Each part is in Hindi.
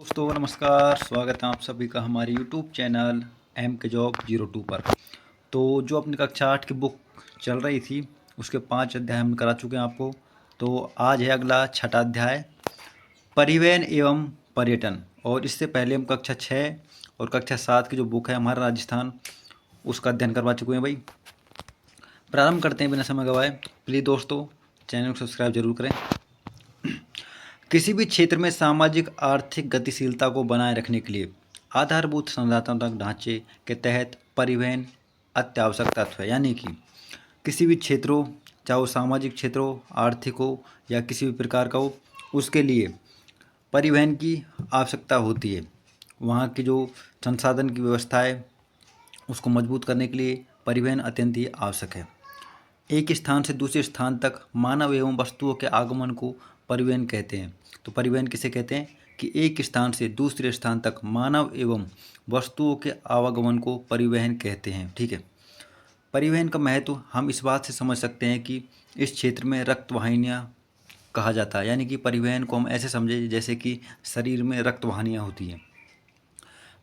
दोस्तों नमस्कार, स्वागत है आप सभी का हमारे यूट्यूब चैनल एम के जॉब 02 पर। तो जो अपनी कक्षा 8 की बुक चल रही थी उसके 5 अध्याय हम करा चुके हैं आपको। तो आज है अगला छठा अध्याय, परिवहन एवं पर्यटन। और इससे पहले हम कक्षा 6 और कक्षा 7 की जो बुक है हमारा राजस्थान, उसका अध्ययन करवा चुके हैं भाई। प्रारंभ करते हैं बिना समय गवाए। प्लीज़ दोस्तों चैनल को सब्सक्राइब जरूर करें। किसी भी क्षेत्र में सामाजिक आर्थिक गतिशीलता को बनाए रखने के लिए आधारभूत संरचनात्मक ढांचे के तहत परिवहन अत्यावश्यक तत्व है। यानी कि किसी भी क्षेत्र हो, चाहे वो सामाजिक क्षेत्र हो, आर्थिक हो या किसी भी प्रकार का हो, उसके लिए परिवहन की आवश्यकता होती है। वहाँ की जो संसाधन की व्यवस्था है उसको मजबूत करने के लिए परिवहन अत्यंत ही आवश्यक है। एक स्थान से दूसरे स्थान तक मानव एवं वस्तुओं के आगमन को परिवहन कहते हैं। तो परिवहन किसे कहते हैं कि एक स्थान से दूसरे स्थान तक मानव एवं वस्तुओं के आवागमन को परिवहन कहते हैं। ठीक है। परिवहन का महत्व हम इस बात से समझ सकते हैं कि इस क्षेत्र में रक्त वाहिनियाँ कहा जाता है। यानी कि परिवहन को हम ऐसे समझें जैसे कि शरीर में रक्त वाहिनियाँ होती हैं।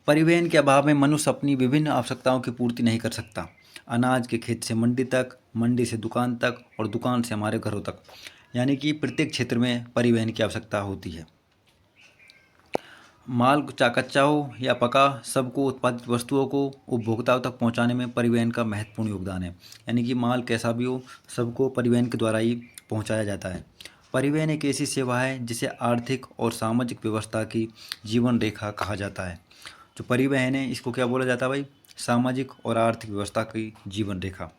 परिवहन के अभाव में मनुष्य अपनी विभिन्न आवश्यकताओं की पूर्ति नहीं कर सकता। अनाज के खेत से मंडी तक, मंडी से दुकान तक और दुकान से हमारे घरों तक, यानी कि प्रत्येक क्षेत्र में परिवहन की आवश्यकता होती है। माल चाहे कच्चा हो या पका, सबको उत्पादित वस्तुओं को उपभोक्ताओं तक पहुंचाने में परिवहन का महत्वपूर्ण योगदान है। यानी कि माल कैसा भी हो, सबको परिवहन के द्वारा ही पहुंचाया जाता है। परिवहन एक ऐसी सेवा है जिसे आर्थिक और सामाजिक व्यवस्था की जीवन रेखा कहा जाता है। जो परिवहन है इसको क्या बोला जाता है भाई? सामाजिक और आर्थिक व्यवस्था की जीवन रेखा।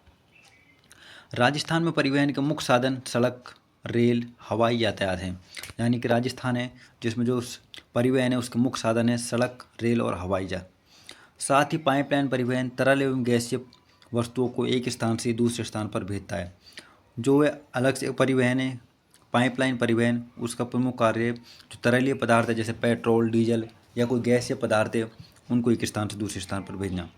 राजस्थान में परिवहन के मुख्य साधन सड़क, रेल, हवाई यातायात हैं। यानी कि राजस्थान है जिसमें जो परिवहन है उसके मुख्य साधन है सड़क, रेल और हवाई जहाज। साथ ही पाइपलाइन परिवहन तरल एवं गैसीय वस्तुओं को एक स्थान से दूसरे स्थान पर भेजता है। जो है अलग से परिवहन है, पाइपलाइन परिवहन, उसका प्रमुख कार्य जो तरलीय पदार्थ है जैसे पेट्रोल, डीजल या कोई गैसीय पदार्थ है उनको एक स्थान से दूसरे स्थान पर भेजना।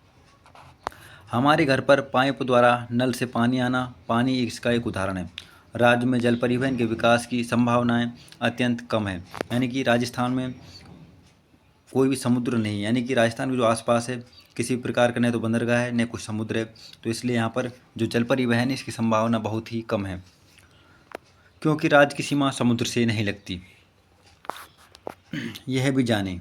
हमारे घर पर पाइप द्वारा नल से पानी आना, पानी इसका एक उदाहरण है। राज्य में जल परिवहन के विकास की संभावनाएं अत्यंत कम है। यानी कि राजस्थान में कोई भी समुद्र नहीं है। यानी कि राजस्थान के जो आसपास है किसी प्रकार का न तो बंदरगाह है न कुछ समुद्र है, तो इसलिए यहाँ पर जो जल परिवहन है इसकी संभावना बहुत ही कम है, क्योंकि राज्य की सीमा समुद्र से नहीं लगती। यह भी जानें,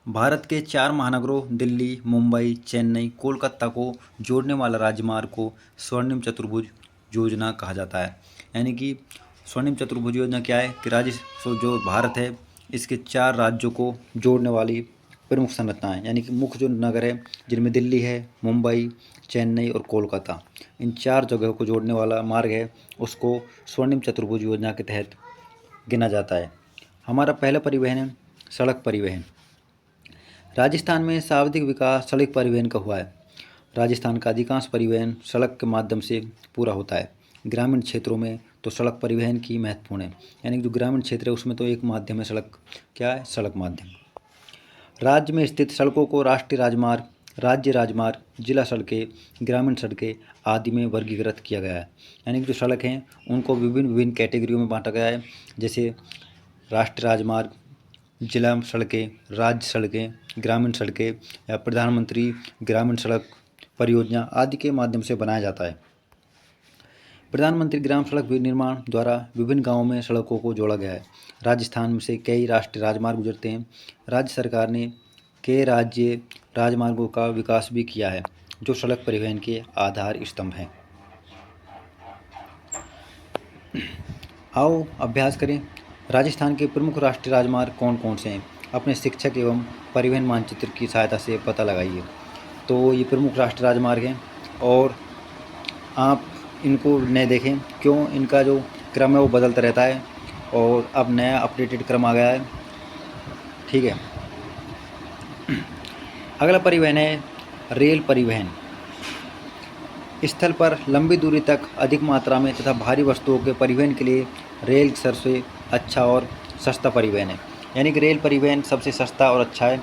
भारत के 4 महानगरों दिल्ली, मुंबई, चेन्नई, कोलकाता को जोड़ने वाला राजमार्ग को स्वर्णिम चतुर्भुज योजना कहा जाता है। यानी कि स्वर्णिम चतुर्भुज योजना क्या है कि जो भारत है इसके 4 राज्यों को जोड़ने वाली प्रमुख संरचना है। यानी कि मुख्य जो नगर है जिनमें दिल्ली है, मुंबई, चेन्नई और कोलकाता, इन 4 जगहों को जोड़ने वाला मार्ग है उसको स्वर्णिम चतुर्भुज योजना के तहत गिना जाता है। हमारा पहला परिवहन है सड़क परिवहन। राजस्थान में सर्वाधिक विकास सड़क परिवहन का हुआ है। राजस्थान का अधिकांश परिवहन सड़क के माध्यम से पूरा होता है। ग्रामीण क्षेत्रों में तो सड़क परिवहन की महत्वपूर्ण है। यानी कि जो ग्रामीण क्षेत्र है उसमें तो एक माध्यम है सड़क, क्या है? सड़क माध्यम। राज्य में स्थित सड़कों को राष्ट्रीय राजमार्ग, राज्य राजमार्ग, जिला सड़कें, ग्रामीण सड़कें आदि में वर्गीकृत किया गया है। यानी कि जो सड़क हैं उनको विभिन्न विभिन्न कैटेगरियों में बांटा गया है, जैसे राष्ट्रीय राजमार्ग, जिला सड़कें, राज्य सड़कें, ग्रामीण सड़कें या प्रधानमंत्री ग्रामीण सड़क परियोजना आदि के माध्यम से बनाया जाता है। प्रधानमंत्री ग्राम सड़क निर्माण द्वारा विभिन्न गांवों में सड़कों को जोड़ा गया है। राजस्थान में से कई राष्ट्रीय राजमार्ग गुजरते हैं। राज्य सरकार ने कई राज्य राजमार्गों का विकास भी किया है जो सड़क परिवहन के आधार स्तंभ हैं। आओ अभ्यास करें। राजस्थान के प्रमुख राष्ट्रीय राजमार्ग कौन कौन से हैं? अपने शिक्षक एवं परिवहन मानचित्र की सहायता से पता लगाइए। तो ये प्रमुख राष्ट्रीय राजमार्ग हैं और आप इनको न देखें, क्यों? इनका जो क्रम है वो बदलता रहता है और अब नया अपडेटेड क्रम आ गया है। ठीक है। अगला परिवहन है रेल परिवहन। स्थल पर लंबी दूरी तक अधिक मात्रा में तथा भारी वस्तुओं के परिवहन के लिए रेल सबसे अच्छा और सस्ता परिवहन है। यानी कि रेल परिवहन सबसे सस्ता और अच्छा है।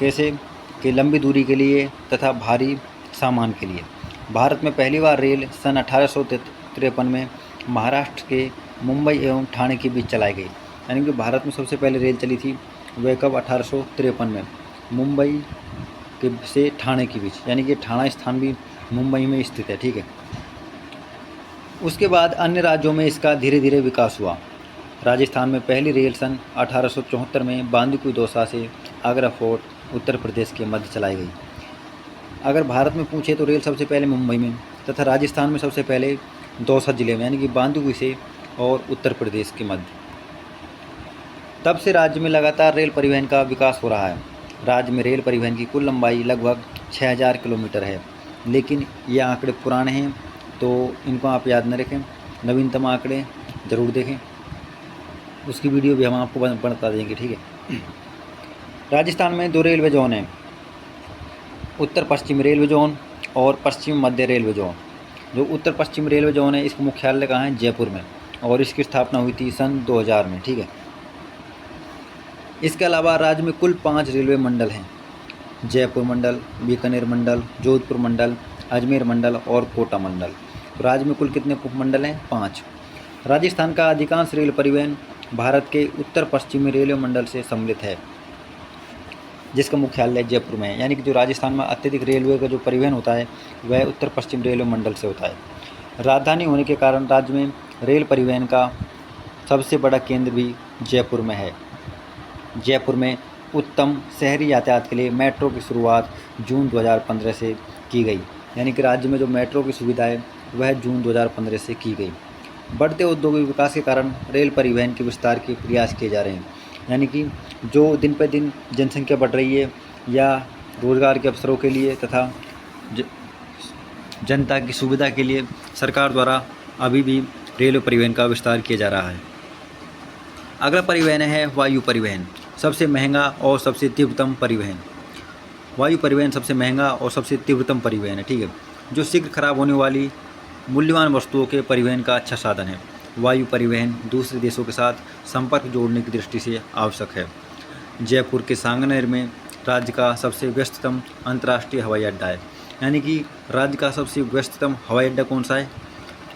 कैसे? कि लंबी दूरी के लिए तथा भारी सामान के लिए। भारत में पहली बार रेल सन 1853 में महाराष्ट्र के मुंबई एवं ठाणे के बीच चलाई गई। यानी कि भारत में सबसे पहले रेल चली थी वह कब 1853 में मुंबई के से ठाणे के बीच, यानी कि ठाणा स्थान भी मुंबई में स्थित है, ठीक है। उसके बाद अन्य राज्यों में इसका धीरे धीरे विकास हुआ। राजस्थान में पहली रेल सन 1874 में बांदीकुई दौसा से आगरा फोर्ट उत्तर प्रदेश के मध्य चलाई गई। अगर भारत में पूछे तो रेल सबसे पहले मुंबई में तथा राजस्थान में सबसे पहले दौसा जिले में, यानी कि बांदीकुई से और उत्तर प्रदेश के मध्य। तब से राज्य में लगातार रेल परिवहन का विकास हो रहा है। राज्य में रेल परिवहन की कुल लंबाई लगभग 6000 किलोमीटर है, लेकिन ये आंकड़े पुराने हैं तो इनको आप याद न रखें। नवीनतम आंकड़े ज़रूर देखें, उसकी वीडियो भी हम आपको बता देंगे, ठीक है। राजस्थान में 2 रेलवे जोन हैं, उत्तर पश्चिम रेलवे जोन और पश्चिम मध्य रेलवे जोन। जो उत्तर पश्चिम रेलवे जोन है इसका मुख्यालय कहाँ है? जयपुर में, और इसकी स्थापना हुई थी सन 2000 में, ठीक है। इसके अलावा राज्य में कुल 5 रेलवे मंडल हैं: जयपुर मंडल, बीकानेर मंडल, जोधपुर मंडल, अजमेर मंडल और कोटा मंडल। राज्य में कुल कितने मंडल हैं? 5। राजस्थान का अधिकांश रेल परिवहन भारत के उत्तर पश्चिमी रेलवे मंडल से सम्मिलित है, जिसका मुख्यालय जयपुर में है। यानी कि जो राजस्थान में अत्यधिक रेलवे का जो परिवहन होता है वह उत्तर पश्चिम रेलवे मंडल से होता है। राजधानी होने के कारण राज्य में रेल परिवहन का सबसे बड़ा केंद्र भी जयपुर में है। जयपुर में उत्तम शहरी यातायात के लिए मेट्रो की शुरुआत जून 2015 से की गई। यानी कि राज्य में जो मेट्रो की सुविधा है वह जून 2015 से की गई। बढ़ते औद्योगिक विकास के कारण रेल परिवहन के विस्तार के प्रयास किए जा रहे हैं। यानी कि जो दिन पर दिन जनसंख्या बढ़ रही है या रोजगार के अवसरों के लिए तथा जनता की सुविधा के लिए सरकार द्वारा अभी भी रेल परिवहन का विस्तार किया जा रहा है। अगला परिवहन है वायु परिवहन, सबसे महंगा और सबसे तीव्रतम परिवहन। वायु परिवहन सबसे महंगा और सबसे तीव्रतम परिवहन है, ठीक है, जो शीघ्र खराब होने वाली मूल्यवान वस्तुओं के परिवहन का अच्छा साधन है। वायु परिवहन दूसरे देशों के साथ संपर्क जोड़ने की दृष्टि से आवश्यक है। जयपुर के सांगनेर में राज्य का सबसे व्यस्ततम अंतर्राष्ट्रीय हवाई अड्डा है। यानी कि राज्य का सबसे व्यस्ततम हवाई अड्डा कौन सा है?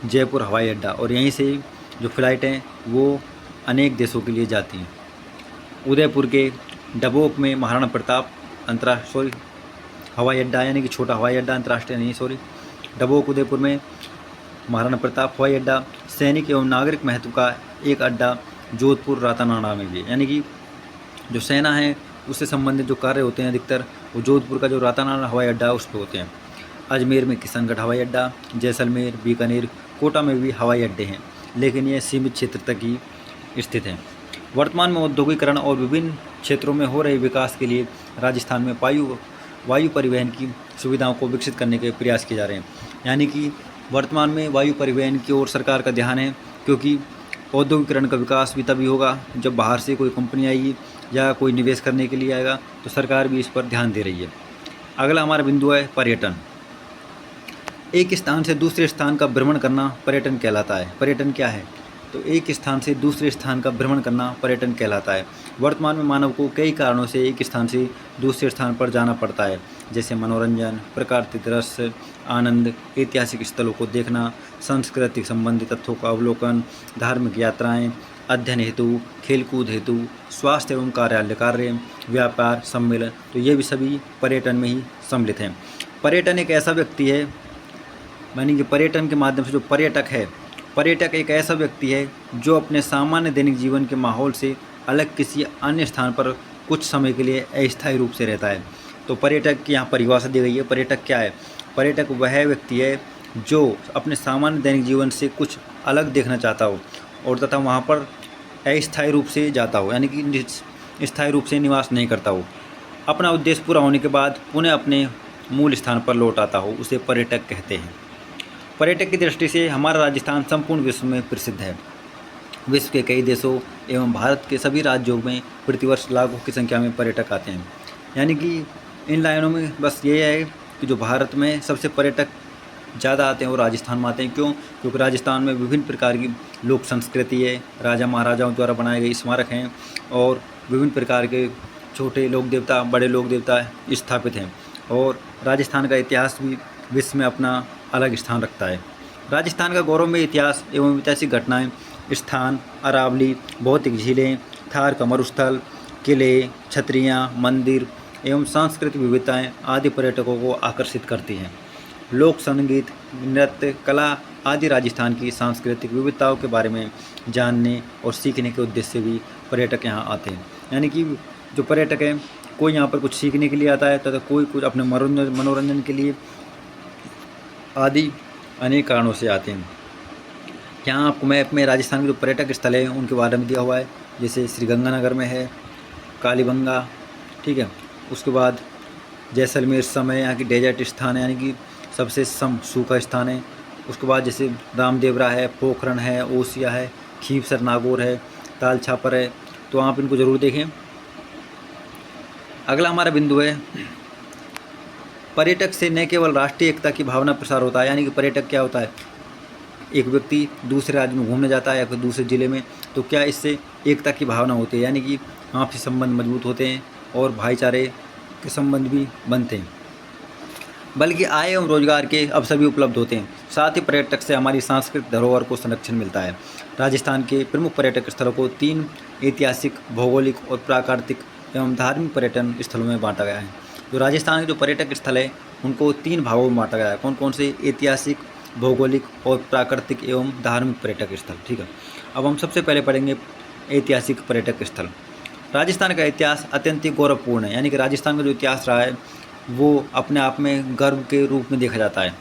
जयपुर हवाई अड्डा, और यहीं से जो फ्लाइट हैं वो अनेक देशों के लिए जाती हैं। उदयपुर के डबोक में महाराणा प्रताप हवाई अड्डा, यानी कि छोटा हवाई अड्डा, अंतर्राष्ट्रीय नहीं, डबोक उदयपुर में महाराणा प्रताप हवाई अड्डा। सैनिक एवं नागरिक महत्व का एक अड्डा जोधपुर रातानाडा में भी है। यानी कि जो सेना है उससे संबंधित जो कार्य होते हैं अधिकतर वो जोधपुर का जो रातानाडा हवाई अड्डा है उस पर होते हैं। अजमेर में किशनगढ़ हवाई अड्डा, जैसलमेर, बीकानेर, कोटा में भी हवाई अड्डे हैं, लेकिन ये सीमित क्षेत्र तक ही स्थित हैं। वर्तमान में औद्योगिकरण और विभिन्न क्षेत्रों में हो रहे विकास के लिए राजस्थान में वायु परिवहन की सुविधाओं को विकसित करने के प्रयास किए जा रहे हैं। यानी कि वर्तमान में वायु परिवहन की ओर सरकार का ध्यान है, क्योंकि औद्योगिकरण का विकास भी तभी होगा जब बाहर से कोई कंपनी आएगी या कोई निवेश करने के लिए आएगा, तो सरकार भी इस पर ध्यान दे रही है। अगला हमारा बिंदु है पर्यटन। एक स्थान से दूसरे स्थान का भ्रमण करना पर्यटन कहलाता है। पर्यटन क्या है? तो एक स्थान से दूसरे स्थान का भ्रमण करना पर्यटन कहलाता है। वर्तमान में मानव को कई कारणों से एक स्थान से दूसरे स्थान पर जाना पड़ता है, जैसे मनोरंजन, प्राकृतिक दृश्य, आनंद, ऐतिहासिक स्थलों को देखना, सांस्कृतिक संबंधी तथ्यों का अवलोकन, धार्मिक यात्राएं, अध्ययन हेतु, खेलकूद हेतु, स्वास्थ्य एवं कार्य, व्यापार, सम्मेलन, तो ये भी सभी पर्यटन में ही सम्मिलित हैं। पर्यटन एक ऐसा व्यक्ति है, यानी कि पर्यटन के माध्यम से जो पर्यटक एक ऐसा व्यक्ति है जो अपने सामान्य दैनिक जीवन के माहौल से अलग किसी अन्य स्थान पर कुछ समय के लिए अस्थायी रूप से रहता है। तो पर्यटक की यहाँ परिभाषा दी गई है। पर्यटक क्या है? पर्यटक वह व्यक्ति है जो अपने सामान्य दैनिक जीवन से कुछ अलग देखना चाहता हो और तथा वहाँ पर अस्थायी रूप से जाता हो, यानी कि स्थायी रूप से निवास नहीं करता हो। अपना उद्देश्य पूरा होने के बाद पुनः अपने मूल स्थान पर लौट आता हो, उसे पर्यटक कहते हैं। पर्यटक की दृष्टि से हमारा राजस्थान संपूर्ण विश्व में प्रसिद्ध है। विश्व के कई देशों एवं भारत के सभी राज्यों में प्रतिवर्ष लाखों की संख्या में पर्यटक आते हैं। यानी कि इन लाइनों में बस ये है कि जो भारत में सबसे पर्यटक ज़्यादा आते हैं वो राजस्थान में आते हैं। क्यों? क्योंकि राजस्थान में विभिन्न प्रकार की लोक संस्कृति है, राजा महाराजाओं द्वारा बनाए गए स्मारक हैं और विभिन्न प्रकार के छोटे लोक देवता, बड़े लोक देवता स्थापित हैं, और राजस्थान का इतिहास भी विश्व में अपना अलग स्थान रखता है। राजस्थान का गौरवमय इतिहास एवं ऐतिहासिक घटनाएं, स्थान, अरावली, भौतिक झीलें, थार का मरुस्थल, किले, छतरियाँ, मंदिर एवं सांस्कृतिक विविधताएं आदि पर्यटकों को आकर्षित करती हैं। लोक संगीत, नृत्य, कला आदि राजस्थान की सांस्कृतिक विविधताओं के बारे में जानने और सीखने के उद्देश्य से भी पर्यटक यहाँ आते हैं। यानी कि जो पर्यटक है, कोई यहाँ पर कुछ सीखने के लिए आता है तथा कोई कुछ अपने मनोरंजन के लिए आदि अनेक कारणों से आते हैं। यहाँ आपको मैप में राजस्थान के जो पर्यटक स्थल हैं उनके बारे में दिया हुआ है, जैसे श्रीगंगानगर में है कालीबंगा, ठीक है। उसके बाद जैसलमेर समय यहाँ की डेजर्ट स्थान है, यानी कि सबसे सूखा स्थान है। उसके बाद जैसे रामदेवरा है, पोखरण है, ओसिया है, खीवसर नागौर है, ताल छापर है, तो आप इनको ज़रूर देखें। अगला हमारा बिंदु है, पर्यटक से न केवल राष्ट्रीय एकता की भावना प्रसार होता है, यानी कि पर्यटक क्या होता है, एक व्यक्ति दूसरे राज्य में घूमने जाता है या फिर दूसरे ज़िले में, तो क्या इससे एकता की भावना होती है, यानी कि आपसी संबंध मजबूत होते हैं और भाईचारे के संबंध भी बनते हैं, बल्कि आय एवं रोजगार के अवसर भी उपलब्ध होते हैं। साथ ही पर्यटक से हमारी सांस्कृतिक धरोहर को संरक्षण मिलता है। राजस्थान के प्रमुख पर्यटक स्थलों को 3 ऐतिहासिक, भौगोलिक और प्राकृतिक एवं धार्मिक पर्यटन स्थलों में बांटा गया है। जो राजस्थान के जो पर्यटक स्थल है उनको 3 भागों में बांटा गया है। कौन कौन से? ऐतिहासिक, भौगोलिक और प्राकृतिक एवं धार्मिक पर्यटक स्थल, ठीक है। अब हम सबसे पहले पढ़ेंगे ऐतिहासिक पर्यटक स्थल। राजस्थान का इतिहास अत्यंत ही गौरवपूर्ण है, यानी कि राजस्थान का जो इतिहास रहा है वो अपने आप में गर्व के रूप में देखा जाता है।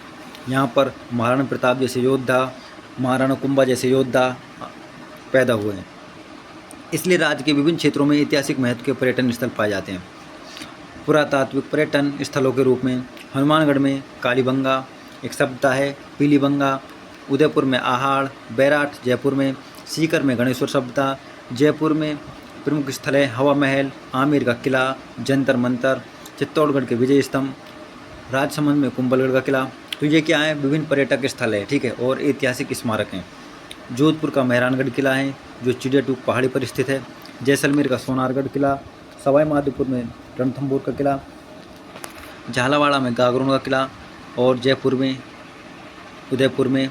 यहाँ पर महाराणा प्रताप जैसे योद्धा, महाराणा कुंभा जैसे योद्धा पैदा हुए हैं, इसलिए राज्य के विभिन्न क्षेत्रों में ऐतिहासिक महत्व के पर्यटन स्थल पाए जाते हैं। पुरातात्विक पर्यटन स्थलों के रूप में हनुमानगढ़ में कालीबंगा एक सभ्यता है, पीलीबंगा, उदयपुर में आहाड़, बैराट, जयपुर में सीकर में गणेश्वर सभ्यता, जयपुर में प्रमुख स्थल है हवा महल, आमेर का किला, जंतर मंतर, चित्तौड़गढ़ के विजय स्तंभ, राजसमंद में कुंभलगढ़ का किला। तो ये क्या है? विभिन्न पर्यटक स्थल है, ठीक है, और ऐतिहासिक स्मारक हैं। जोधपुर का मेहरानगढ़ किला है जो चिड़िया टूक पहाड़ी पर स्थित है, जैसलमेर का सोनारगढ़ किला, सवाई माधोपुर में रणथंभौर का किला, झालावाड़ में गागरोन का किला और जयपुर में उदयपुर में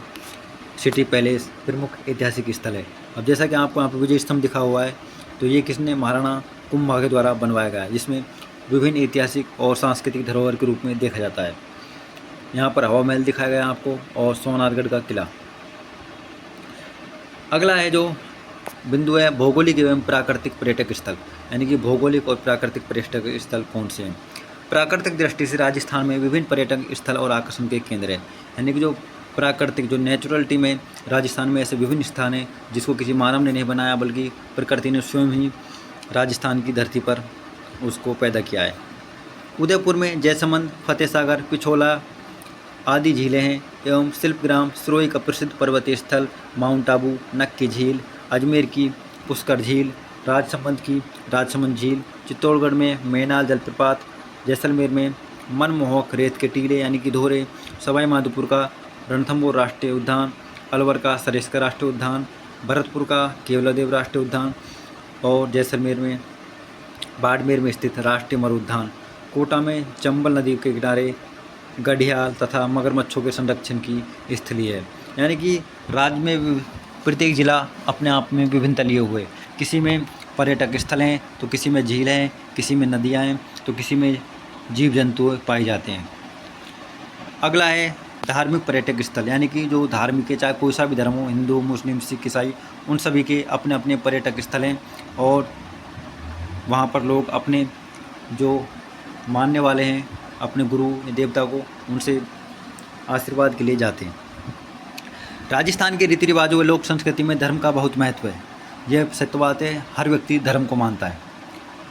सिटी पैलेस प्रमुख ऐतिहासिक स्थल है। अब जैसा कि आपको यहाँ पर विजय स्तंभ दिखा हुआ है, तो ये किसने? महाराणा कुंभा के द्वारा बनवाया गया है, जिसमें विभिन्न ऐतिहासिक और सांस्कृतिक धरोहर के रूप में देखा जाता है। यहाँ पर हवा महल दिखाया गया आपको और सोनारगढ़ का किला। अगला है जो बिंदु है भौगोलिक एवं प्राकृतिक पर्यटक स्थल, यानी कि भौगोलिक और प्राकृतिक पर्यटक स्थल कौन से हैं? प्राकृतिक दृष्टि से राजस्थान में विभिन्न पर्यटक स्थल और आकर्षण के केंद्र है, यानी कि जो प्राकृतिक जो नेचुरलिटी में राजस्थान में ऐसे विभिन्न स्थान हैं जिसको किसी मानव ने नहीं बनाया, बल्कि प्रकृति ने स्वयं ही राजस्थान की धरती पर उसको पैदा किया है। उदयपुर में जयसमंद, फतेहसागर, पिछोला आदि झीलें हैं एवं शिल्पग्राम, सिरोही का प्रसिद्ध पर्वतीय स्थल माउंट आबू, नक की झील, अजमेर की पुष्कर झील, राजसमंद की राजसमंद झील, चित्तौड़गढ़ में मैनाल जलप्रपात, जैसलमेर में मनमोहक रेत के टीले यानी कि धोरे, सवाई माधोपुर का रणथंभौर राष्ट्रीय उद्यान, अलवर का सरिस्का राष्ट्रीय उद्यान, भरतपुर का केवलादेव राष्ट्रीय उद्यान और जैसलमेर में बाड़मेर में स्थित राष्ट्रीय मरु उद्यान, कोटा में चंबल नदी के किनारे गढ़ियाल तथा मगरमच्छों के संरक्षण की स्थली है। यानी कि राज्य में प्रत्येक जिला अपने आप में विभिन्नता लिए हुए, किसी में पर्यटक स्थल हैं तो किसी में झील हैं, किसी में नदियाँ हैं तो किसी में जीव जंतु पाए जाते हैं। अगला है धार्मिक पर्यटक स्थल, यानी कि जो धार्मिक है, चाहे कोई सा भी धर्म हो, हिंदू, मुस्लिम, सिख, ईसाई, उन सभी के अपने अपने पर्यटक स्थल हैं और वहाँ पर लोग अपने जो मानने वाले हैं अपने गुरु देवता को, उनसे आशीर्वाद के लिए जाते हैं। राजस्थान के रीति रिवाजों व लोक संस्कृति में धर्म का बहुत महत्व है। यह सत्य बात है, हर व्यक्ति धर्म को मानता है।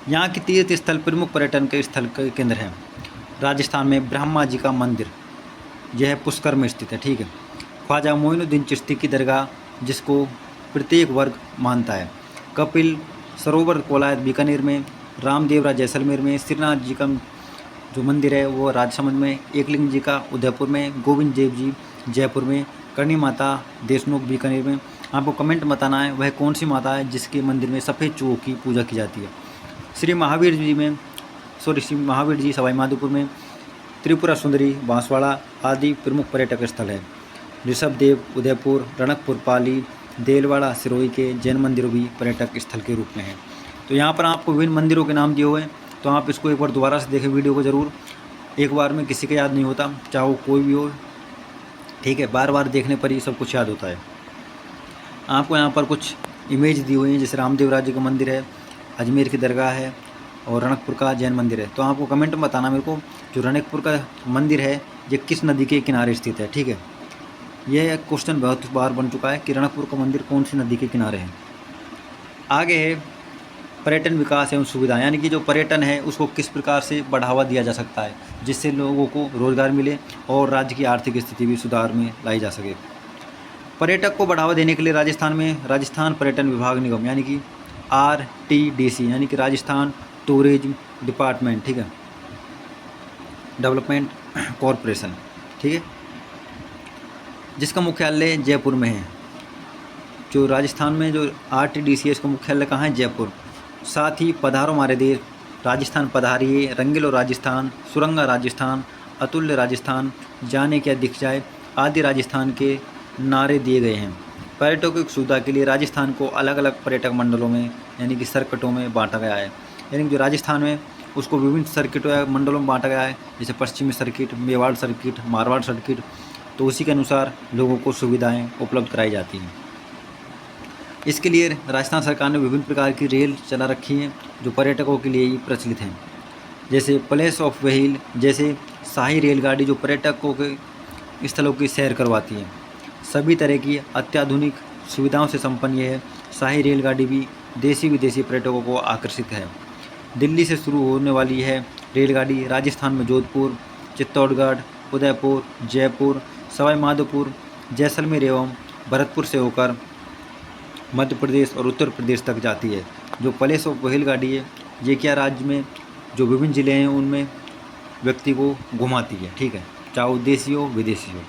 यहाँ की तीर्थ स्थल प्रमुख पर्यटन के स्थल के केंद्र हैं। राजस्थान में ब्रह्मा जी का मंदिर, यह पुष्कर में स्थित है, ठीक है। ख्वाजा मोइनुद्दीन चिश्ती की दरगाह जिसको प्रत्येक वर्ग मानता है। कपिल सरोवर कोलायत बीकानेर में, रामदेवरा जैसलमेर में, श्रीनाथ जी का जो मंदिर है वो राजसमंद में, एकलिंग जी का उदयपुर में, गोविंद देव जी जयपुर में, करणी माता देशनोक बीकानेर में। आपको कमेंट बताना है वह कौन सी माता है जिसके मंदिर में सफ़ेद चूहों की पूजा की जाती है। श्री महावीर जी सवाई माधोपुर में, त्रिपुरा सुंदरी बांसवाड़ा आदि प्रमुख पर्यटक स्थल है। ऋषभदेव उदयपुर, रणकपुर पाली, देलवाड़ा सिरोही के जैन मंदिर भी पर्यटक स्थल के रूप में है। तो यहाँ पर आपको विभिन्न मंदिरों के नाम दिए हुए हैं, तो आप इसको एक बार दोबारा से देखें वीडियो को ज़रूर। एक बार में किसी को याद नहीं होता, चाहे वो कोई भी हो, ठीक है, बार बार देखने पर ही सब कुछ याद होता है। आपको यहाँ पर कुछ इमेज दी हुई है, जैसे रामदेव राय जी का मंदिर है, अजमेर की दरगाह है और रणकपुर का जैन मंदिर है। तो आपको कमेंट में बताना मेरे को, जो रणकपुर का मंदिर है ये किस नदी के किनारे स्थित है, ठीक है। यह क्वेश्चन बहुत बार बन चुका है कि रणकपुर का मंदिर कौन सी नदी के किनारे है। आगे है पर्यटन विकास एवं सुविधा, यानी कि जो पर्यटन है उसको किस प्रकार से बढ़ावा दिया जा सकता है जिससे लोगों को रोज़गार मिले और राज्य की आर्थिक स्थिति भी सुधार में लाई जा सके। पर्यटक को बढ़ावा देने के लिए राजस्थान में राजस्थान पर्यटन विभाग निगम, यानी कि RTDC, यानी कि राजस्थान टूरिज्म डिपार्टमेंट, ठीक है, डेवलपमेंट कॉरपोरेशन, ठीक है, जिसका मुख्यालय जयपुर में है। जो राजस्थान में जो RTDC है इसका मुख्यालय कहाँ है? जयपुर। साथ ही पधारो हमारे देश, राजस्थान पधारिए, रंगीलो राजस्थान, सुरंगा राजस्थान, अतुल्य राजस्थान, जाने क्या दिख जाए आदि राजस्थान के नारे दिए गए हैं। पर्यटकों की सुविधा के लिए राजस्थान को अलग अलग पर्यटक मंडलों में, यानी कि सर्किटों में बांटा गया है। यानी कि जो राजस्थान में उसको विभिन्न सर्किटों या मंडलों में बांटा गया है, जैसे पश्चिमी circuit, Mewar circuit, Marwar circuit. तो उसी के अनुसार लोगों को सुविधाएं उपलब्ध कराई जाती हैं। इसके लिए राजस्थान सरकार ने विभिन्न प्रकार की रेल चला रखी हैं जो पर्यटकों के लिए ही प्रचलित हैं, जैसे प्लेस ऑफ व्हील, जैसे शाही रेलगाड़ी जो पर्यटकों के स्थलों की सैर करवाती है। सभी तरह की अत्याधुनिक सुविधाओं से संपन्न यह शाही रेलगाड़ी भी देशी विदेशी पर्यटकों को आकर्षित है। दिल्ली से शुरू होने वाली है रेलगाड़ी राजस्थान में जोधपुर, चित्तौड़गढ़, उदयपुर, जयपुर, सवाई माधोपुर, जैसलमेर एवं भरतपुर से होकर मध्य प्रदेश और उत्तर प्रदेश तक जाती है। जो प्लेस ऑफ व्हील गाड़ी है ये क्या राज्य में जो विभिन्न ज़िले हैं उनमें व्यक्ति को घुमाती है, ठीक है, चाहे वो देशी हो विदेशी हो।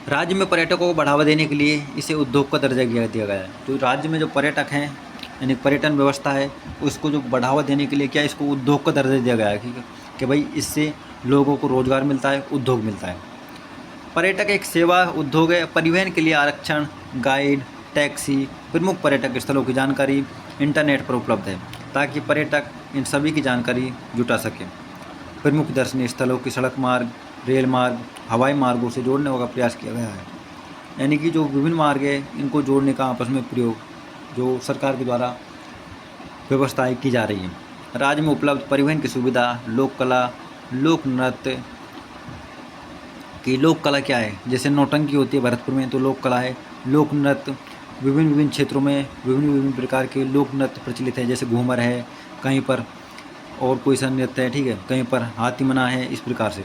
राज्य में पर्यटकों को बढ़ावा देने के लिए इसे उद्योग का दर्जा दिया गया है। तो राज्य में जो पर्यटक हैं, यानी पर्यटन व्यवस्था है, उसको जो बढ़ावा देने के लिए क्या इसको उद्योग का दर्जा दिया गया है, ठीक है, कि भाई इससे लोगों को रोज़गार मिलता है, उद्योग मिलता है। पर्यटक एक सेवा उद्योग है। परिवहन के लिए आरक्षण, गाइड, टैक्सी, प्रमुख पर्यटक स्थलों की जानकारी इंटरनेट पर उपलब्ध है ताकि पर्यटक इन सभी की जानकारी जुटा सकें। प्रमुख दर्शनीय स्थलों की सड़क मार्ग, रेल मार्ग, हवाई मार्गों से जोड़ने का प्रयास किया गया है। यानी कि जो विभिन्न मार्ग है इनको जोड़ने का आपस में प्रयोग जो सरकार के द्वारा व्यवस्थाएं की जा रही हैं। राज्य में उपलब्ध परिवहन की सुविधा, लोक कला, लोक नृत्य की लोक कला क्या है, जैसे नौटंकी होती है भरतपुर में तो लोक कला है। लोक नृत्य विभिन्न क्षेत्रों में विभिन्न प्रकार के लोक नृत्य प्रचलित है, जैसे घूमर है, कहीं पर और कोई सा नृत्य है, ठीक है, कहीं पर हाथी मना है। इस प्रकार से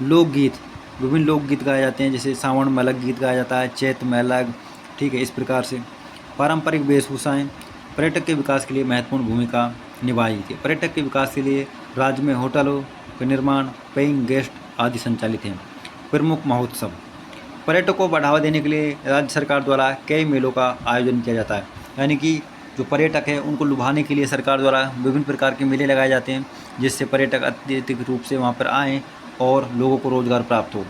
लोकगीत, विभिन्न लोकगीत गाए जाते हैं, जैसे सावन में अलग गीत गाया जाता है, चैत में अलग, ठीक है। इस प्रकार से पारंपरिक वेशभूषाएँ पर्यटक के विकास के लिए महत्वपूर्ण भूमिका निभाई थी। पर्यटक के विकास के लिए राज्य में होटलों के निर्माण, पेइंग गेस्ट आदि संचालित हैं। प्रमुख महोत्सव, पर्यटकों को बढ़ावा देने के लिए राज्य सरकार द्वारा कई मेलों का आयोजन किया जाता है। यानी कि जो पर्यटक है उनको लुभाने के लिए सरकार द्वारा विभिन्न प्रकार के मेले लगाए जाते हैं, जिससे पर्यटक अत्यधिक रूप से वहाँ पर आएँ और लोगों को रोज़गार प्राप्त हो।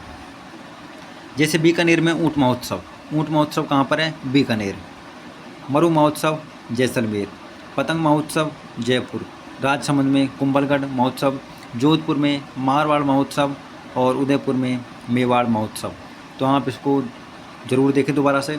जैसे बीकानेर में ऊँट महोत्सव, ऊँट महोत्सव कहाँ पर है? बीकानेर। मरु महोत्सव जैसलमेर, पतंग महोत्सव जयपुर, राजसमंद में कुंभलगढ़ महोत्सव, जोधपुर में मारवाड़ महोत्सव और उदयपुर में मेवाड़ महोत्सव। तो आप इसको ज़रूर देखें दोबारा से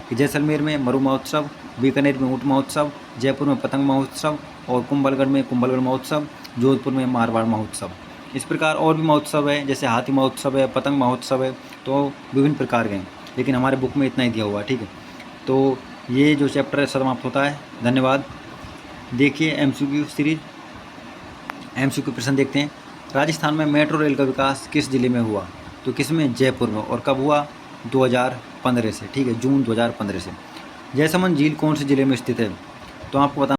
कि जैसलमेर में मरु महोत्सव, बीकानेर में ऊँट महोत्सव, जयपुर में पतंग महोत्सव और कुंभलगढ़ में कुंभलगढ़ महोत्सव, जोधपुर में मारवाड़ महोत्सव। इस प्रकार और भी महोत्सव है, जैसे हाथी महोत्सव है, पतंग महोत्सव है, तो विभिन्न प्रकार के हैं, लेकिन हमारे बुक में इतना ही दिया हुआ है, ठीक है। तो ये जो चैप्टर है समाप्त होता है। धन्यवाद। देखिए MCQ सीरीज, MCQ प्रश्न देखते हैं। राजस्थान में मेट्रो रेल का विकास किस जिले में हुआ? तो किस में? जयपुर में। और कब हुआ? 2015 से, ठीक है, जून 2015 से। जयसमंद झील कौन से जिले में स्थित है? तो आपको बता